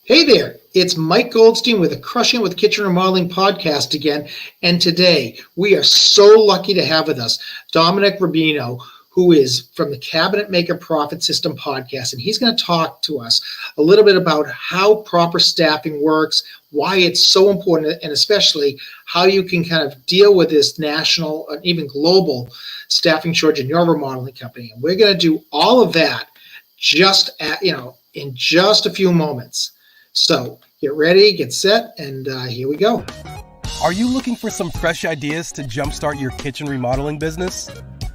Hey there, it's Mike Goldstein with the Crushing It with Kitchen Remodeling podcast again. And today we are so lucky to have with us Dominic Rubino, who is from the Cabinet Maker Profit System podcast. And he's going to talk to us a little bit about how proper staffing works, why it's so important, and especially how you can kind of deal with this national and even global staffing shortage in your remodeling company. And we're going to do all of that in just a few moments. So get ready, get set, and here we go. Are you looking for some fresh ideas to jumpstart your kitchen remodeling business?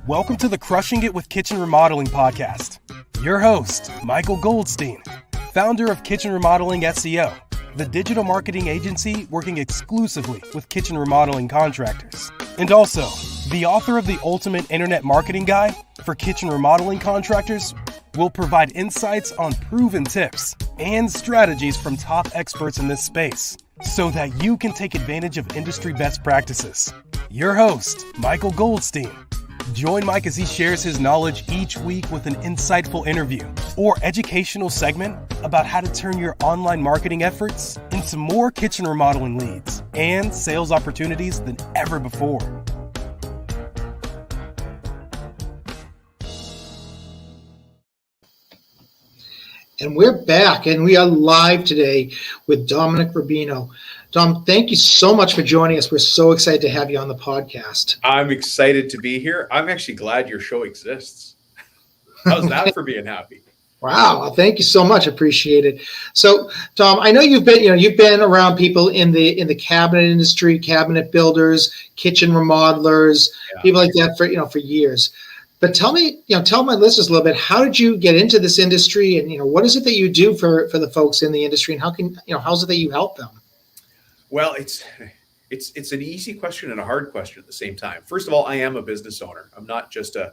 Welcome to the Crushing It with Kitchen Remodeling podcast. Your host, Michael Goldstein, founder of Kitchen Remodeling SEO, the digital marketing agency working exclusively with kitchen remodeling contractors, and also the author of the ultimate internet marketing guide for kitchen remodeling contractors, will provide insights on proven tips and strategies from top experts in this space so that you can take advantage of industry best practices. Your host, Michael Goldstein. Join Mike as he shares his knowledge each week with an insightful interview or educational segment about how to turn your online marketing efforts into more kitchen remodeling leads and sales opportunities than ever before. And we're back, and we are live today with Dominic Rubino. Dom, thank you so much for joining us. We're so excited to have you on the podcast. I'm excited to be here. I'm actually glad your show exists. How's that for being happy? Wow, well, thank you so much. Appreciate it. So, Tom, I know you've been around people in the cabinet industry, cabinet builders, kitchen remodelers, people like that for years. But tell my listeners a little bit, how did you get into this industry, and what is it that you do for the folks in the industry, and how's it that you help them? Well, it's an easy question and a hard question at the same time. First of all, I am a business owner. I'm not just a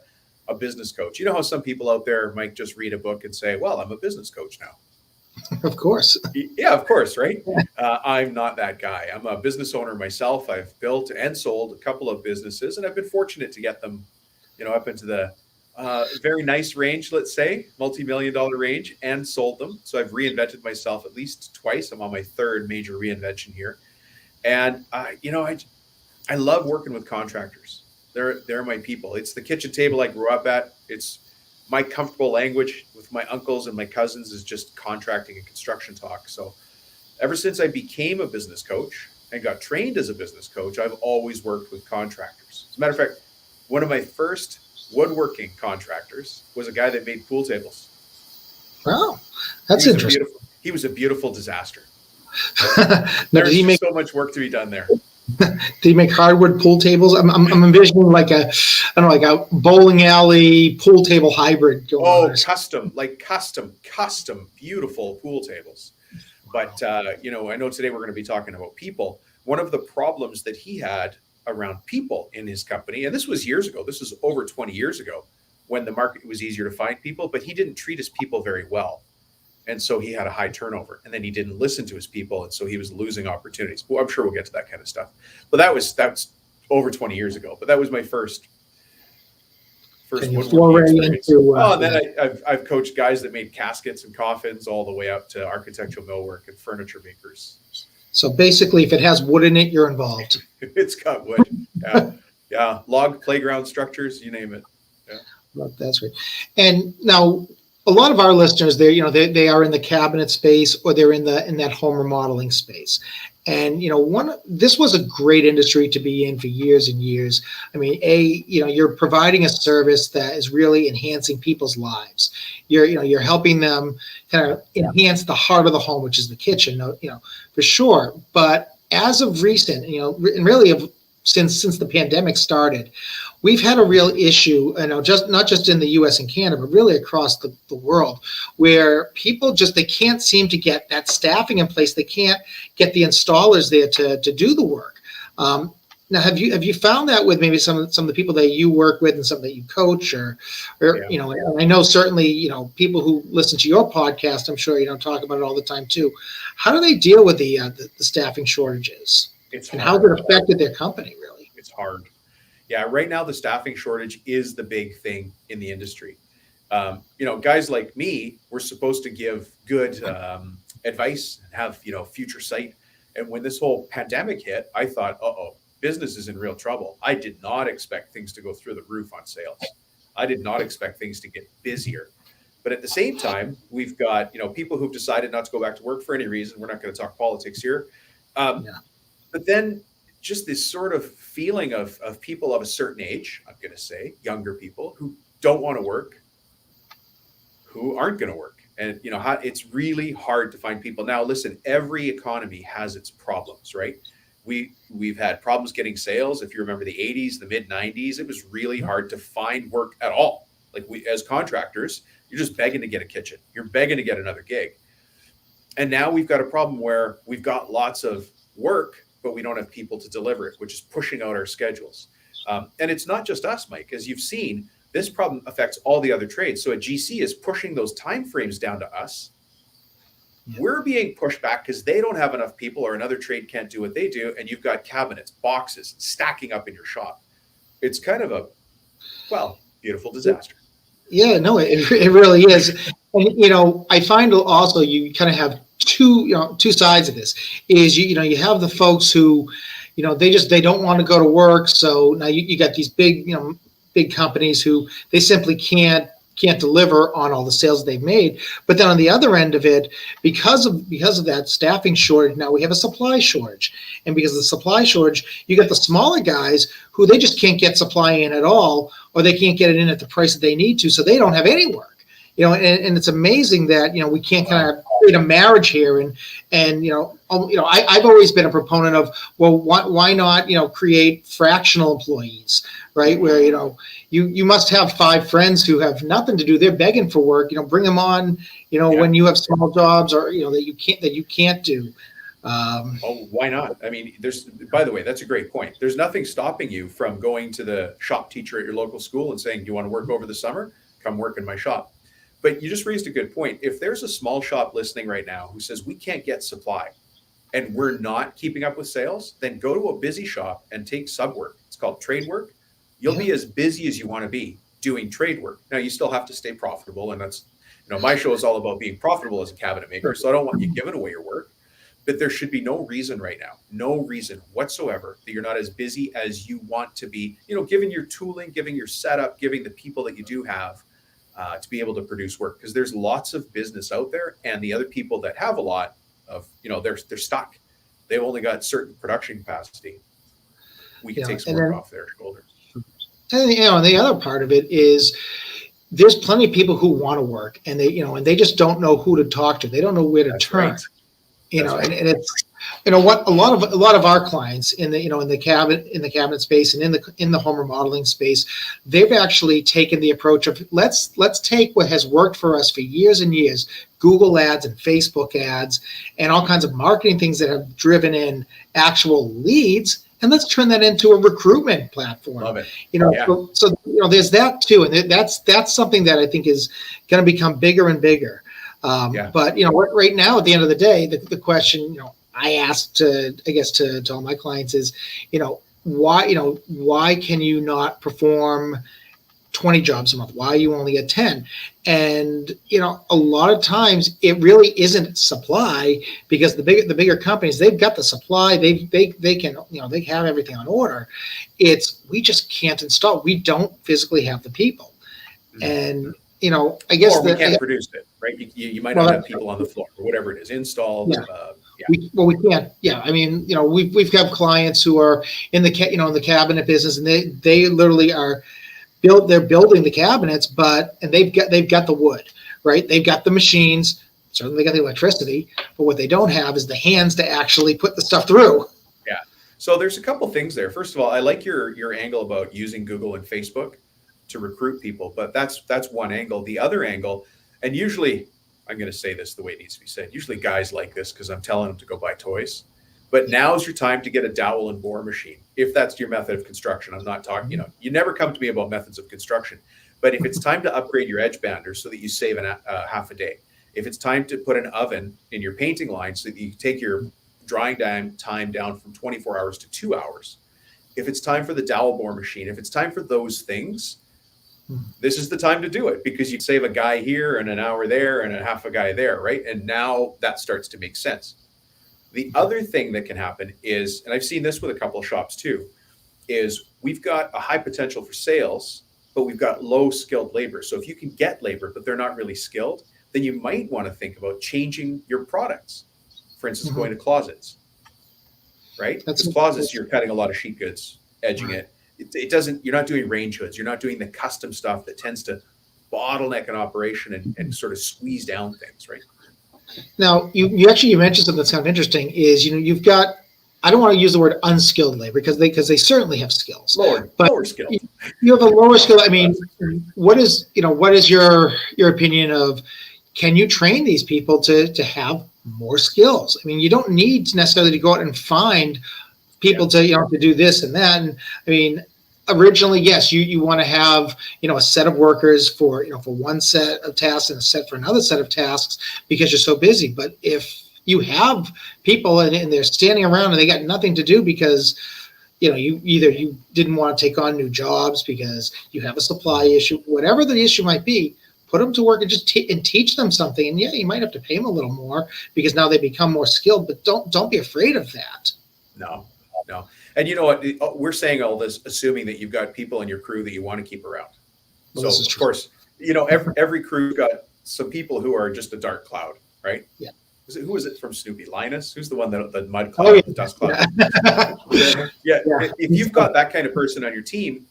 business coach. You know how some people out there might just read a book and say, well, I'm a business coach now. Of course. Yeah, of course, right? I'm not that guy. I'm a business owner myself. I've built and sold a couple of businesses, and I've been fortunate to get them up into the very nice range, let's say, multi-million-dollar range, and sold them. So I've reinvented myself at least twice. I'm on my third major reinvention here. And, I love working with contractors. They're my people. It's the kitchen table I grew up at. It's my comfortable language with my uncles and my cousins is just contracting and construction talk. So ever since I became a business coach and got trained as a business coach, I've always worked with contractors. As a matter of fact, one of my first woodworking contractors was a guy that made pool tables. Wow, that's interesting. He was a beautiful disaster. There's so much work to be done there. Did he make hardwood pool tables? I'm envisioning like a bowling alley pool table hybrid. Custom, beautiful pool tables. But I know today we're going to be talking about people. One of the problems that he had around people in his company, and this was years ago, this was over 20 years ago, when the market was easier to find people, but he didn't treat his people very well. And so he had a high turnover, and then he didn't listen to his people. And so he was losing opportunities. Well, I'm sure we'll get to that kind of stuff, but that was over 20 years ago, but that was my first woodworking experience. And then I've coached guys that made caskets and coffins all the way up to architectural millwork and furniture makers. So basically, if it has wood in it, you're involved. It's got wood. Yeah. Log playground structures, you name it. Yeah. Well, that's great. And now a lot of our listeners, they are in the cabinet space, or they're in that home remodeling space. And this was a great industry to be in for years and years. I mean, you're providing a service that is really enhancing people's lives. You're helping them kind of enhance the heart of the home, which is the kitchen, for sure. But as of recent, and really since the pandemic started, we've had a real issue, not just in the U.S. and Canada, but really across the world, where people they can't seem to get that staffing in place. They can't get the installers there to do the work. Now, have you found that with maybe some of the people that you work with and some that you coach, or I know certainly people who listen to your podcast, I'm sure talk about it all the time too. How do they deal with the staffing shortages? How has it affected their company? Really, it's hard. Yeah, right now the staffing shortage is the big thing in the industry. Guys like me, we're supposed to give good advice and have, future sight. And when this whole pandemic hit, I thought, business is in real trouble. I did not expect things to go through the roof on sales. I did not expect things to get busier. But at the same time, we've got, people who've decided not to go back to work for any reason. We're not going to talk politics here. But then just this sort of feeling of people of a certain age, I'm going to say, younger people who don't want to work, who aren't going to work. And, it's really hard to find people. Now, listen, every economy has its problems, right? We've had problems getting sales. If you remember the 80s, the mid 90s, it was really hard to find work at all. Like as contractors, you're just begging to get a kitchen. You're begging to get another gig. And now we've got a problem where we've got lots of work, but we don't have people to deliver it, which is pushing out our schedules. And it's not just us, Mike. As you've seen, this problem affects all the other trades. So a GC is pushing those timeframes down to us. We're being pushed back because they don't have enough people, or another trade can't do what they do. And you've got cabinets, boxes stacking up in your shop. It's kind of a, beautiful disaster. Yeah, no, it really is. And, I find also you kind of have two sides of this. Is you have the folks who, they don't want to go to work. So now you got these big companies who they simply can't deliver on all the sales they've made. But then on the other end of it, because of that staffing shortage, now we have a supply shortage. And because of the supply shortage, you got the smaller guys who they just can't get supply in at all, or they can't get it in at the price that they need to. So they don't have any work. And it's amazing that, we can't kind of create a marriage here. And I've always been a proponent of, well, why not, create fractional employees, right? Where, you must have 5 friends who have nothing to do. They're begging for work, bring them on, when you have small jobs or, that you can't do. Why not? I mean, by the way, that's a great point. There's nothing stopping you from going to the shop teacher at your local school and saying, do you want to work over the summer? Come work in my shop. But you just raised a good point. If there's a small shop listening right now who says we can't get supply and we're not keeping up with sales, then go to a busy shop and take sub work. It's called trade work. You'll be as busy as you want to be doing trade work. Now, you still have to stay profitable. And that's, my show is all about being profitable as a cabinet maker. So I don't want you giving away your work. But there should be no reason right now, no reason whatsoever that you're not as busy as you want to be, given your tooling, giving your setup, giving the people that you do have. To be able to produce work, because there's lots of business out there, and the other people that have a lot of, they're stuck. They've only got certain production capacity. We can take some work off their shoulders. And the other part of it is there's plenty of people who want to work, and they just don't know who to talk to. They don't know where to turn. Right. And it's what a lot of our clients in the cabinet space and in the home remodeling space, they've actually taken the approach of let's take what has worked for us for years and years, Google ads and Facebook ads and all kinds of marketing things that have driven in actual leads, and let's turn that into a recruitment platform. Love it. So there's that too, and that's something that I think is going to become bigger and bigger. But right now, at the end of the day, the question I ask to all my clients is, why can you not perform 20 jobs a month? Why are you only at 10? And a lot of times it really isn't supply, because the bigger companies, they've got the supply, they can they have everything on order. It's we just can't install. We don't physically have the people, and I guess or we can't produce it, right? You might not have people on the floor or whatever it is, installed. We can't. Yeah, I mean, we've got clients who are in the cabinet business, and they literally are they're building the cabinets, and they've got the wood, right? They've got the machines. Certainly, they got the electricity, but what they don't have is the hands to actually put the stuff through. Yeah. So there's a couple things there. First of all, I like your angle about using Google and Facebook to recruit people, but that's one angle. The other angle, and usually I'm going to say this the way it needs to be said. Usually guys like this because I'm telling them to go buy toys, but now's your time to get a dowel and bore machine. If that's your method of construction, I'm not talking, you never come to me about methods of construction, but if it's time to upgrade your edge banders so that you save half a day, if it's time to put an oven in your painting line so that you take your drying time down from 24 hours to 2 hours, if it's time for the dowel bore machine, if it's time for those things, This is the time to do it because you save a guy here and an hour there and a half a guy there, right? And now that starts to make sense. The other thing that can happen is, and I've seen this with a couple of shops too, is we've got a high potential for sales, but we've got low skilled labor. So if you can get labor, but they're not really skilled, then you might want to think about changing your products. For instance, going to closets, right? Because closets, you're cutting a lot of sheet goods, edging it. It doesn't, you're not doing range hoods. You're not doing the custom stuff that tends to bottleneck an operation and sort of squeeze down things, right? Now, you mentioned something that's kind of interesting is, you've got, I don't want to use the word unskilled labor because they certainly have skills. Lower skilled. You have a lower skill. I mean, what is your opinion of, can you train these people to have more skills? I mean, you don't need necessarily to go out and find people to do this and that. And I mean, originally, yes, you want to have, a set of workers for one set of tasks and a set for another set of tasks because you're so busy. But if you have people and they're standing around and they got nothing to do because, you didn't want to take on new jobs because you have a supply issue, whatever the issue might be, put them to work and just teach them something. And yeah, you might have to pay them a little more because now they become more skilled, but don't be afraid of that. No. And you know what? We're saying all this, assuming that you've got people in your crew that you want to keep around. Well, so of course, every crew's got some people who are just a dark cloud, right? Yeah. Who was it from Snoopy? Linus? Who's the one the mud cloud, the dust cloud? Yeah. If you've got that kind of person on your team,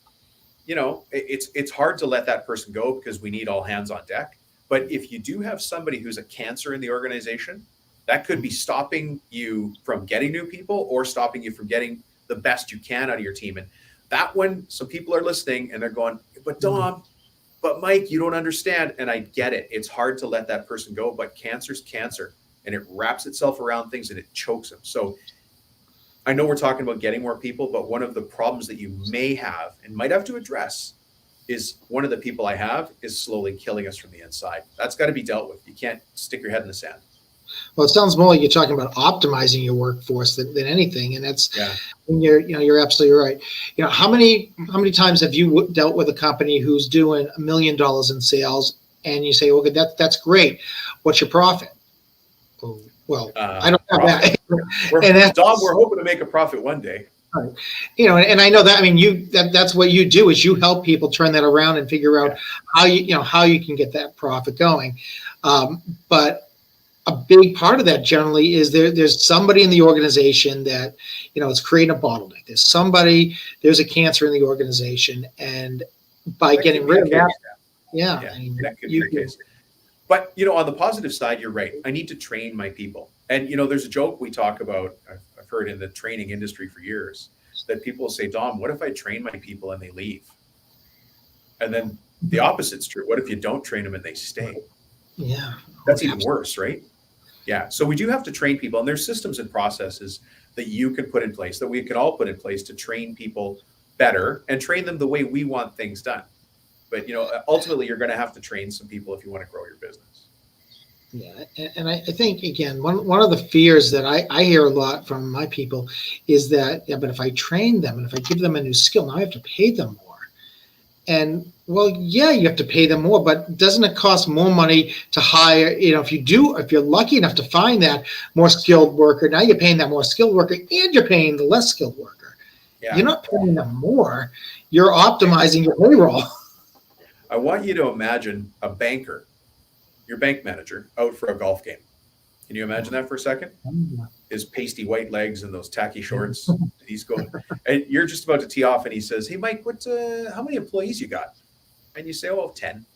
it's hard to let that person go because we need all hands on deck. But if you do have somebody who's a cancer in the organization, that could be stopping you from getting new people or stopping you from getting the best you can out of your team. And that one, some people are listening and they're going, but Dom, but Mike, you don't understand. And I get it. It's hard to let that person go, but cancer's cancer and it wraps itself around things and it chokes them. So I know we're talking about getting more people, but one of the problems that you may have and might have to address is one of the people I have is slowly killing us from the inside. That's got to be dealt with. You can't stick your head in the sand. Well, it sounds more like you're talking about optimizing your workforce than anything, and that's you're absolutely right. How many times have you dealt with a company who's doing $1 million in sales, and you say, "Okay, that's great. What's your profit?" Oh, well, I don't have that. We're hoping to make a profit one day. Right. And I know that. I mean, that's what you do is you help people turn that around and figure out how you can get that profit going, but a big part of that generally is there's somebody in the organization that, is creating a bottleneck. There's a cancer in the organization. And by getting rid of that, that could be the case. But, on the positive side, you're right. I need to train my people. And, there's a joke we talk about, I've heard in the training industry for years, that people say, Dom, what if I train my people and they leave? And then the opposite's true. What if you don't train them and they stay? Yeah. That's even worse, right? Yeah. So we do have to train people, and there's systems and processes that you can put in place, that we can all put in place to train people better and train them the way we want things done. But, ultimately you're going to have to train some people if you want to grow your business. Yeah. And I think, again, one of the fears that I hear a lot from my people is that, but if I train them and if I give them a new skill, now I have to pay them more. And well, yeah, you have to pay them more, but doesn't it cost more money to hire, if you're lucky enough to find that more skilled worker, now you're paying that more skilled worker and you're paying the less skilled worker. Yeah. You're not paying them more. You're optimizing your payroll. I want you to imagine a banker, your bank manager, out for a golf game. Can you imagine that for a second? His pasty white legs and those tacky shorts. And he's going, and you're just about to tee off, and he says, "Hey, Mike, how many employees you got?" And you say, "Oh, 10."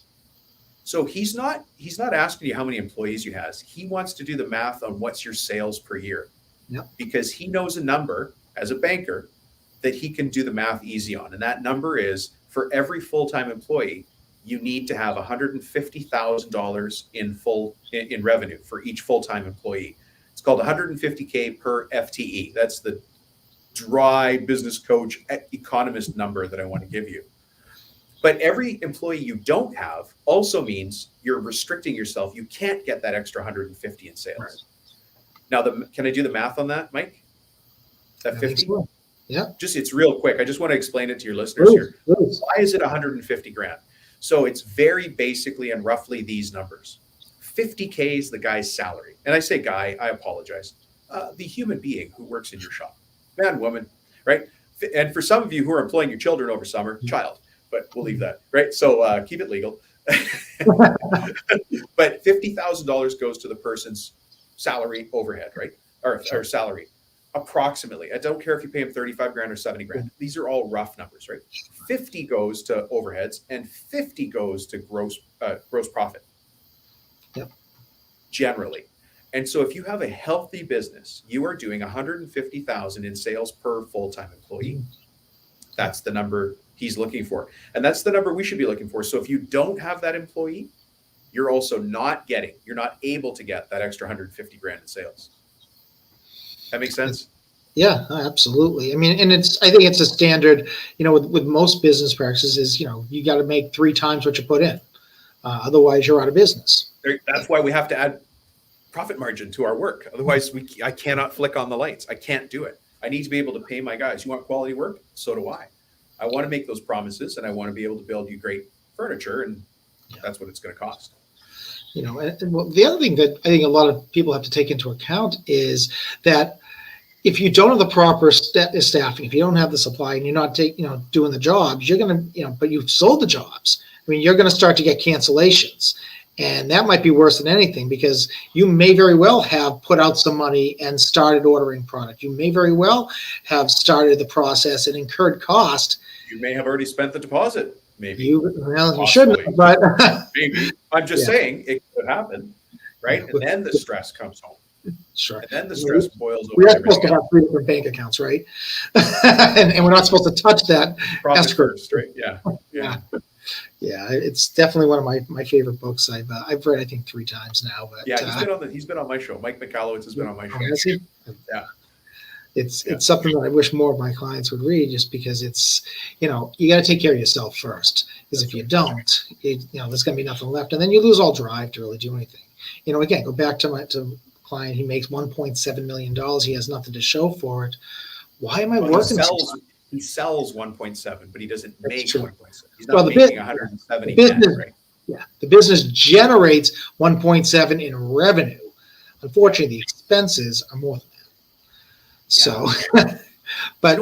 So he's not asking you how many employees you has. He wants to do the math on what's your sales per year, because he knows a number as a banker that he can do the math easy on, and that number is for every full-time employee, you need to have $150,000 in revenue for each full-time employee. It's called 150K per FTE. That's the dry business coach economist number that I want to give you. But every employee you don't have also means you're restricting yourself. You can't get that extra 150 in sales. Right. Now, can I do the math on that, Mike? That 50? Yeah. It's real quick. I just want to explain it to your listeners here. Why is it 150 grand? So it's very basically and roughly these numbers. 50K is the guy's salary. And I say guy, I apologize. The human being who works in your shop, man, woman, right? And for some of you who are employing your children over summer, child, but we'll leave that, right? So keep it legal. But $50,000 goes to the person's salary overhead, right? Or salary, approximately. I don't care if you pay him 35 grand or 70 grand. These are all rough numbers, right? 50 goes to overheads and 50 goes to gross profit. Yep. Generally. And so if you have a healthy business, you are doing 150,000 in sales per full-time employee. That's the number he's looking for. And that's the number we should be looking for. So if you don't have that employee, you're also you're not able to get that extra 150 grand in sales. That makes sense? Yeah, absolutely. I mean, and I think it's a standard, with most business practices, you got to make 3 times what you put in. Otherwise you're out of business. That's why we have to add profit margin to our work. Otherwise I cannot flick on the lights. I can't do it. I need to be able to pay my guys. You want quality work? So do I. I want to make those promises, and I want to be able to build you great furniture, and that's what it's going to cost. And the other thing that I think a lot of people have to take into account is that if you don't have the proper staffing, if you don't have the supply, and you're not doing the jobs, you're going to, but you've sold the jobs. I mean, you're going to start to get cancellations. And that might be worse than anything, because you may very well have put out some money and started ordering product. You may very well have started the process and incurred cost. You may have already spent the deposit. Maybe. You shouldn't, but maybe. I'm just saying it could happen, right? And then the stress comes home. Sure. And then the stress boils over. We are supposed to have 3 different bank accounts, right? and we're not supposed to touch that. Profit first, right? Yeah. Yeah, it's definitely one of my favorite books. I've read, I think, 3 times now. But he's been on my show. Mike McAllowitz has been on my show. Has he? Yeah. It's something that I wish more of my clients would read, just because it's, you got to take care of yourself first. Because if you don't, there's going to be nothing left, and then you lose all drive to really do anything. Again, go back to client. He makes $1.7 million. He has nothing to show for it. Why am I working? He sells 1.7, but he doesn't make 1.7. He's not making 170. Right? Yeah, the business generates 1.7 in revenue. Unfortunately, the expenses are more than that. So, but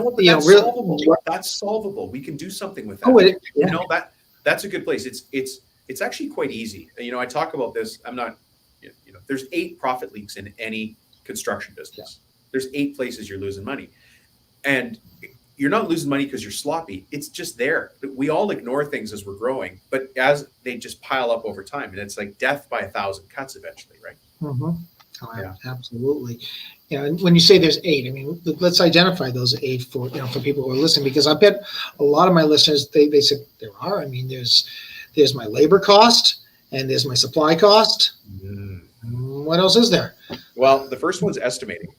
that's solvable. We can do something with that. That's a good place. It's actually quite easy. I talk about this. I'm not. There's 8 profit leaks in any construction business. There's 8 places you're losing money, and you're not losing money because you're sloppy. It's just there. We all ignore things as we're growing, but as they just pile up over time, and it's like death by 1,000 cuts eventually, right? Mm-hmm. Oh, absolutely. And when you say there's 8, I mean, let's identify those 8 for people who are listening, because I bet a lot of my listeners, they said there are. I mean, there's my labor cost, and there's my supply cost. What else is there? Well, the first one's estimating.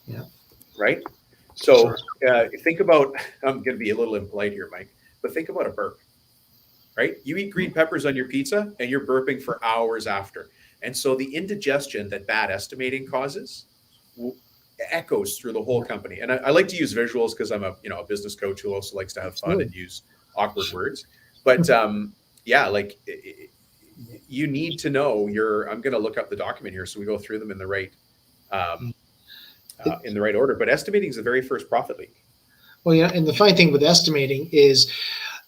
Yeah. Right? So think about, I'm going to be a little impolite here, Mike, but think about a burp, right? You eat green peppers on your pizza and you're burping for hours after. And so the indigestion that bad estimating causes echoes through the whole company. And I like to use visuals because I'm a business coach who also likes to have fun and use awkward words. But you need to know I'm going to look up the document here so we go through them in the right order. But estimating is the very first profit leak. Well, and the funny thing with estimating is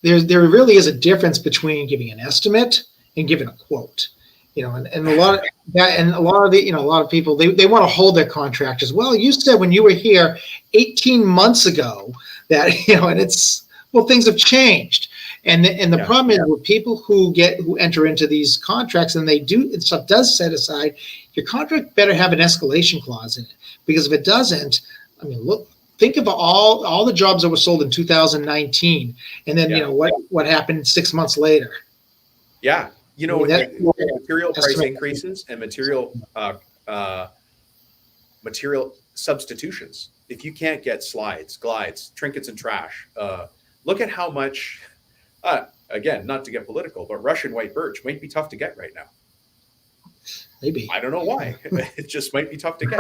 there really is a difference between giving an estimate and giving a quote. And a lot of that, and a lot of people they want to hold their contractors. Well, you said when you were here 18 months ago that and things have changed. And the problem is with people who enter into these contracts, and stuff does set aside, your contract better have an escalation clause in it, because if it doesn't, I mean, look, think of all the jobs that were sold in 2019, and then what happened 6 months later. Yeah, material price increases and material substitutions. If you can't get slides, glides, trinkets, and trash, look at how much. Again, not to get political, but Russian white birch might be tough to get right now. Maybe. I don't know why. It just might be tough to get.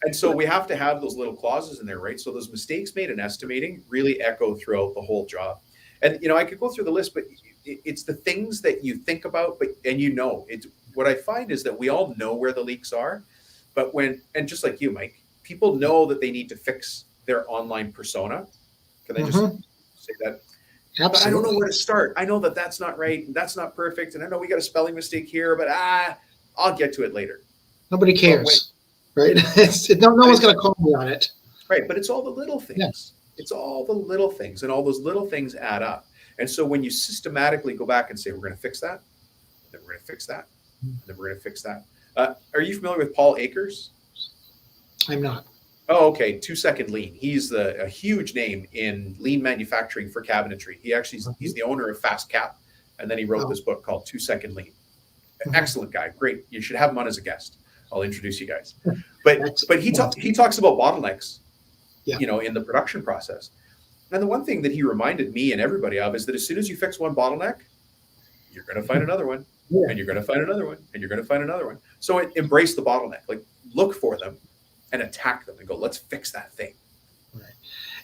And so we have to have those little clauses in there, right? So those mistakes made in estimating really echo throughout the whole job. And, I could go through the list, but it's the things that you think about, and it's what I find is that we all know where the leaks are, but and just like you, Mike, people know that they need to fix their online persona. Can I just say that? Absolutely. But I don't know where to start. I know that that's not right, and that's not perfect, and I know we got a spelling mistake here, but I'll get to it later. Nobody cares, right? No one's going to call me on it. Right, but it's all the little things. Yes. It's all the little things, and all those little things add up. And so when you systematically go back and say, we're going to fix that, then we're going to fix that, and then we're going to fix that. Are you familiar with Paul Akers? I'm not. Oh, okay. 2 Second Lean. He's a huge name in lean manufacturing for cabinetry. He's the owner of Fast Cap, and then he wrote this book called 2 Second Lean. Excellent guy. Great. You should have him on as a guest. I'll introduce you guys. But he talks about bottlenecks, in the production process. And the one thing that he reminded me and everybody of is that as soon as you fix one bottleneck, you're going to find another one, and you're going to find another one, and you're going to find another one. So embrace the bottleneck, like look for them and attack them and go, let's fix that thing. Right.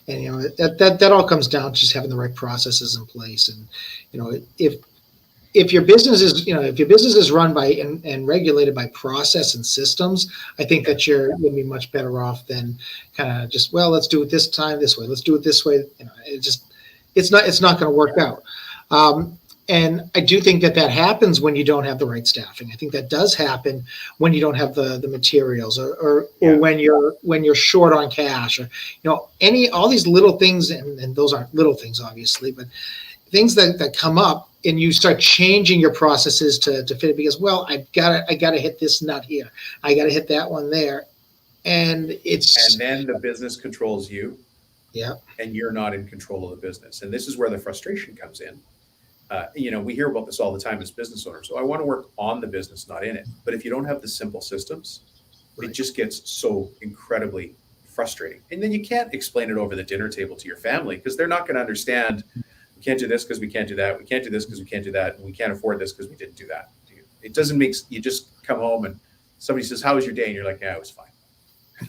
And, that all comes down to just having the right processes in place. And, if your business is run by and regulated by process and systems, I think that you're going to be much better off than kind of just, let's do it this time this way. Let's do it this way. It's not going to work out. And I do think that happens when you don't have the right staffing. I think that does happen when you don't have the materials or when you're short on cash or, all these little things. And those aren't little things, obviously, but things that come up. And you start changing your processes to fit it because, I gotta hit this nut here. I gotta hit that one there. And then the business controls you. Yeah. And you're not in control of the business. And this is where the frustration comes in. We hear about this all the time as business owners. So I want to work on the business, not in it. But if you don't have the simple systems, It just gets so incredibly frustrating. And then you can't explain it over the dinner table to your family because they're not going to understand. We can't do this because we can't do that. We can't do this because we can't do that. And we can't afford this because we didn't do that. It doesn't make, you just come home and somebody says, how was your day? And you're like, yeah, it was fine.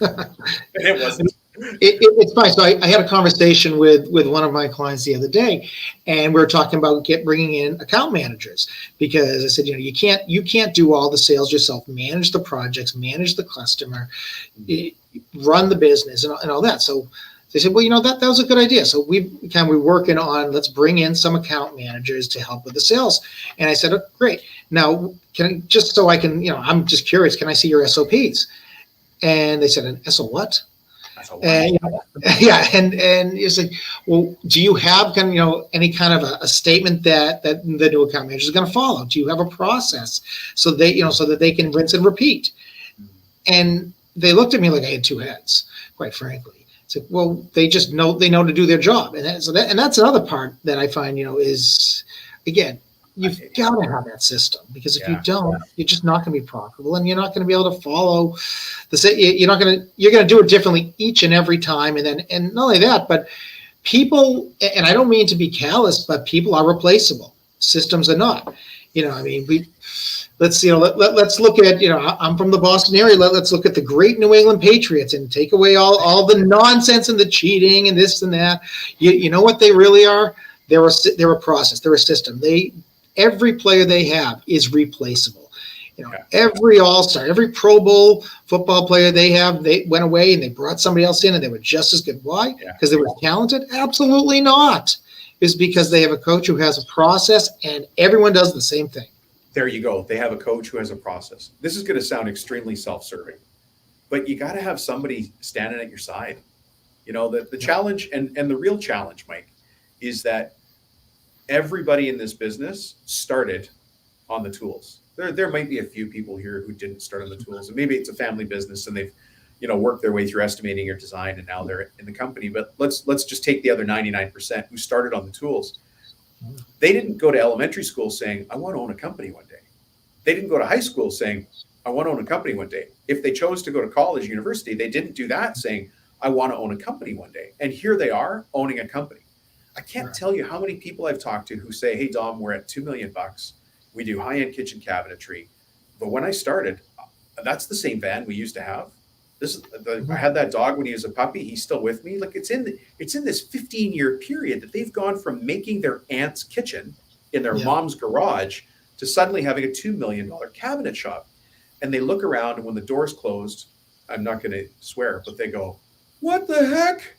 And it wasn't. It's fine. So I had a conversation with one of my clients the other day, and we were talking about bringing in account managers because I said, you can't do all the sales yourself, manage the projects, manage the customer, run the business and all that. So they said, well, that was a good idea. So we're working on, let's bring in some account managers to help with the sales. And I said, oh, great. Now, I'm just curious, can I see your SOPs? And they said, an SO what? And and it's like, well, do you have any kind of a statement that the new account manager is going to follow? Do you have a process so that they can rinse and repeat? And they looked at me like I had two heads, quite frankly. It's like, well, they know to do their job, and that's another part that I find is, again, you've got to have that system, because if you don't, you're just not going to be profitable, and you're not going to be able to follow you're going to do it differently each and every time. And not only that, but people, and I don't mean to be callous, but people are replaceable. Systems are not. Let's look at, I'm from the Boston area. Let's look at the great New England Patriots and take away all the nonsense and the cheating and this and that. You know what they really are? They're a process. They're a system. Every player they have is replaceable. Every All-Star, every Pro Bowl football player they went away and they brought somebody else in and they were just as good. Why? Because they were talented? Absolutely not. It's because they have a coach who has a process and everyone does the same thing. There you go. They have a coach who has a process. This is going to sound extremely self-serving, but you got to have somebody standing at your side. The challenge and the real challenge, Mike, is that everybody in this business started on the tools. There might be a few people here who didn't start on the tools, and maybe it's a family business and they've, worked their way through estimating or design, and now they're in the company. But let's just take the other 99% who started on the tools. They didn't go to elementary school saying, I want to own a company one day. They didn't go to high school saying, I want to own a company one day. If they chose to go to college, university, they didn't do that saying, I want to own a company one day. And here they are owning a company. I can't tell you how many people I've talked to who say, hey, Dom, we're at $2 million. We do high-end kitchen cabinetry. But when I started, that's the same van we used to have. I had that dog when he was a puppy. He's still with me. Like it's in this 15-year period that they've gone from making their aunt's kitchen in their Yeah. mom's garage to suddenly having a $2 million cabinet shop. And they look around, and when the door's closed, I'm not going to swear, but they go, "What the heck?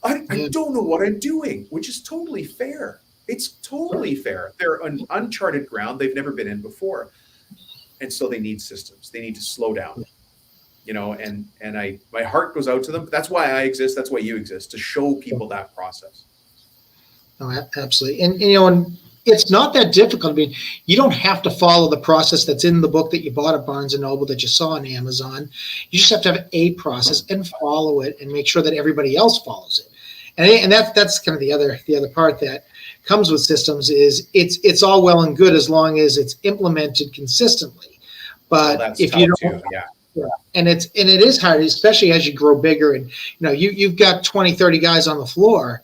I don't know what I'm doing," which is totally fair. It's totally fair. They're on uncharted ground they've never been in before. And so they need systems. They need to slow down, and my heart goes out to them. But that's why I exist. That's why you exist, to show people that process. No, absolutely. And it's not that difficult. I mean, you don't have to follow the process that's in the book that you bought at Barnes and Noble, that you saw on Amazon. You just have to have a process and follow it and make sure that everybody else follows it. And that's kind of the other part that comes with systems is it's all well and good as long as it's implemented consistently. But that's if you don't, too, yeah. And it is hard, especially as you grow bigger and you've got 20, 30 guys on the floor.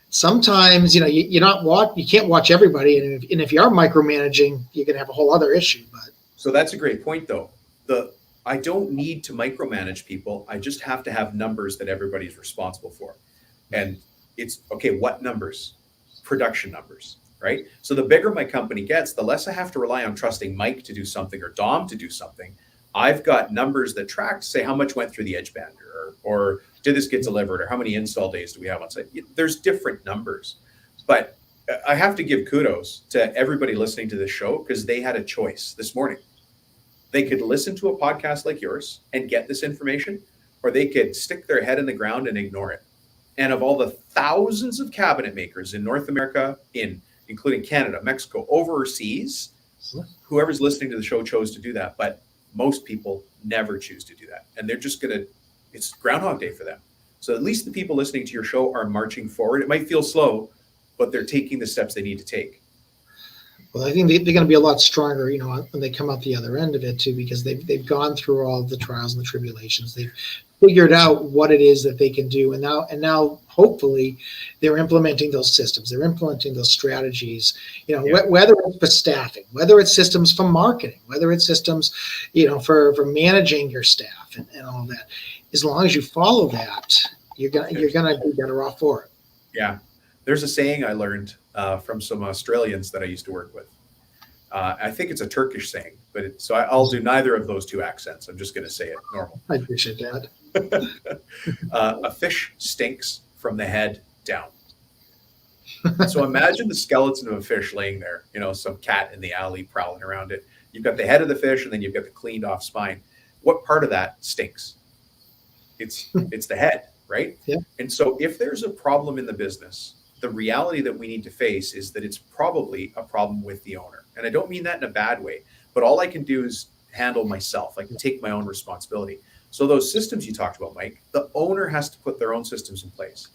Sometimes you can't watch everybody, and if you are micromanaging, you're gonna have a whole other issue. But so that's a great point, though. I don't need to micromanage people. I just have to have numbers that everybody's responsible for. And it's okay, what numbers? Production numbers, right? So the bigger my company gets, the less I have to rely on trusting Mike to do something or Dom to do something. I've got numbers that track to say how much went through the edge bander, or did this get delivered, or how many install days do we have on site? There's different numbers. But I have to give kudos to everybody listening to this show, because they had a choice this morning. They could listen to a podcast like yours and get this information, or they could stick their head in the ground and ignore it. And of all the thousands of cabinet makers in North America, including Canada, Mexico, overseas, whoever's listening to the show chose to do that. But most people never choose to do that. And they're just it's Groundhog Day for them. So at least the people listening to your show are marching forward. It might feel slow, but they're taking the steps they need to take. Well, I think they're going to be a lot stronger, when they come out the other end of it too, because they've gone through all the trials and the tribulations. They've figured out what it is that they can do, and now hopefully they're implementing those systems. They're implementing those strategies. Whether it's for staffing, whether it's systems for marketing, whether it's systems, for managing your staff and all that. As long as you follow that, you're gonna be better off for it. Yeah. There's a saying I learned from some Australians that I used to work with. I think it's a Turkish saying, so I'll do neither of those two accents. I'm just going to say it normal. I appreciate that. A fish stinks from the head down. So imagine the skeleton of a fish laying there, some cat in the alley prowling around it. You've got the head of the fish, and then you've got the cleaned off spine. What part of that stinks? It's the head, right? Yeah. And so if there's a problem in the business, the reality that we need to face is that it's probably a problem with the owner. And I don't mean that in a bad way, but all I can do is handle myself. I can take my own responsibility. So those systems you talked about, Mike, the owner has to put their own systems in place.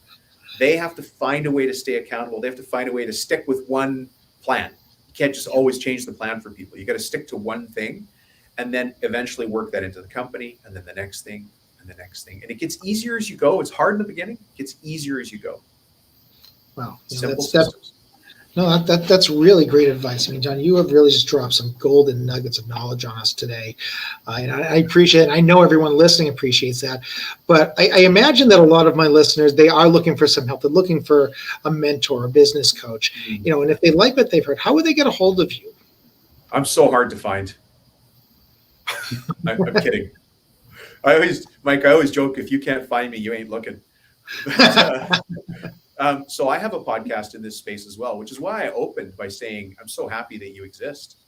They have to find a way to stay accountable. They have to find a way to stick with one plan. You can't just always change the plan for people. You got to stick to one thing, and then eventually work that into the company, and then the next thing, and the next thing. And it gets easier as you go. It's hard in the beginning. It gets easier as you go. Wow. Simple systems. That's really great advice. I mean, John, you have really just dropped some golden nuggets of knowledge on us today. And I appreciate it. I know everyone listening appreciates that. But I imagine that a lot of my listeners, they are looking for some help. They're looking for a mentor, a business coach. Mm-hmm. And if they like what they've heard, how would they get a hold of you? I'm so hard to find. I'm kidding. I always joke, if you can't find me, you ain't looking. So I have a podcast in this space as well, which is why I opened by saying I'm so happy that you exist,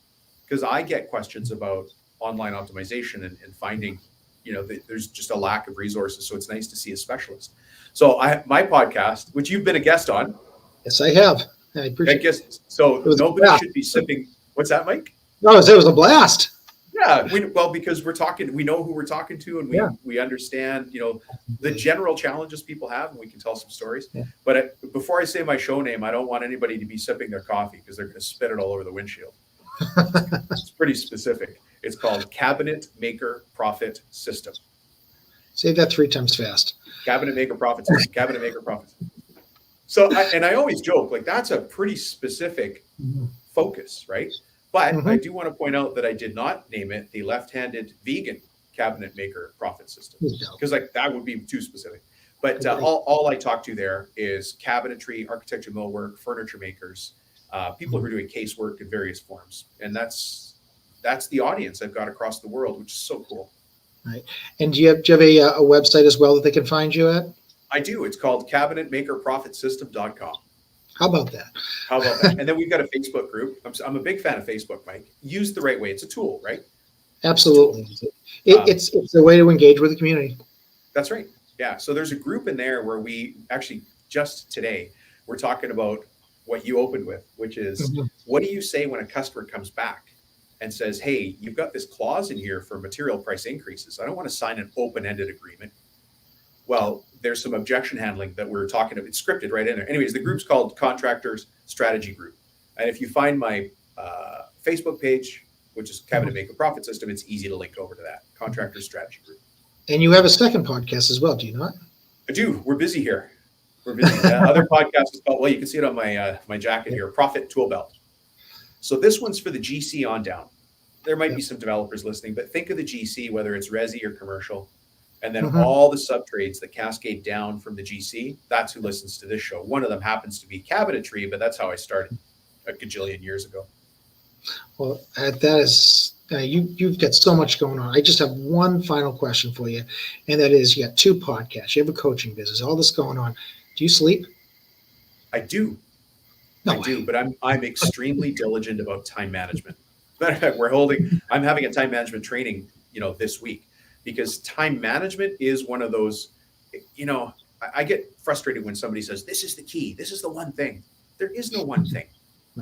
because I get questions about online optimization and finding, there's just a lack of resources. So it's nice to see a specialist. So my podcast, which you've been a guest on. Yes, I have. I appreciate it. So nobody should be sipping. What's that, Mike? No, it was a blast. Yeah, because we're talking, we know who we're talking to, and we understand, the general challenges people have, and we can tell some stories. Yeah. But before I say my show name, I don't want anybody to be sipping their coffee, because they're going to spit it all over the windshield. It's pretty specific. It's called Cabinet Maker Profit System. Say that 3 times fast. Cabinet Maker Profit System. Cabinet Maker Profit System. So, I always joke, like, that's a pretty specific focus, right? But I do want to point out that I did not name it the left-handed vegan cabinet maker profit system, because that would be too specific. But all I talk to there is cabinetry, architecture, millwork, furniture makers, people who are doing casework in various forms. And that's the audience I've got across the world, which is so cool. Right. And do you have a website as well that they can find you at? I do. It's called cabinetmakerprofitsystem.com. How about that? How about that? And then we've got a Facebook group. I'm a big fan of Facebook, Mike. Used the right way. It's a tool, right? Absolutely. It's a way to engage with the community. That's right. Yeah. So there's a group in there where we actually just today, we're talking about what you opened with, which is what do you say when a customer comes back and says, hey, you've got this clause in here for material price increases. I don't want to sign an open-ended agreement. Well, there's some objection handling that we're talking about. It's scripted right in there. Anyways, the group's called Contractors Strategy Group. And if you find my Facebook page, which is Cabinet Maker Profit System, it's easy to link over to that, Contractors Strategy Group. And you have a second podcast as well, do you not? I do. We're busy here. We're busy. Other podcast is called, well, you can see it on my my jacket here, Profit Tool Belt. So this one's for the GC on down. There might be some developers listening, but think of the GC, whether it's resi or commercial, and then all the sub trades that cascade down from the GC. That's who listens to this show. One of them happens to be cabinetry, but that's how I started a gajillion years ago. Well, that is, you've got so much going on. I just have one final question for you, and that is, you got 2 podcasts, you have a coaching business, all this going on. Do you sleep? I do. No I way. do, but I'm extremely diligent about time management. As a matter of fact, I'm having a time management training, this week, because time management is one of those, I get frustrated when somebody says, this is the key, this is the one thing. There is no one thing.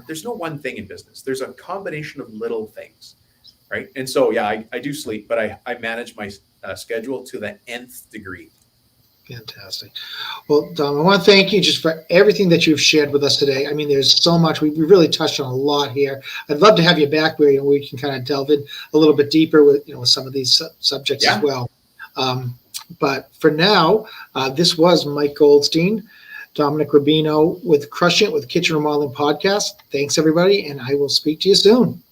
There's no one thing in business. There's a combination of little things, right? And so, yeah, I do sleep, but I manage my schedule to the nth degree. Fantastic. Well, Dom, I want to thank you just for everything that you've shared with us today. I mean, there's so much. We really touched on a lot here. I'd love to have you back where we can kind of delve in a little bit deeper with with some of these subjects as well. But for now, this was Mike Goldstein, Dominic Rubino with Crushing It with Kitchen Remodeling Podcast. Thanks, everybody, and I will speak to you soon.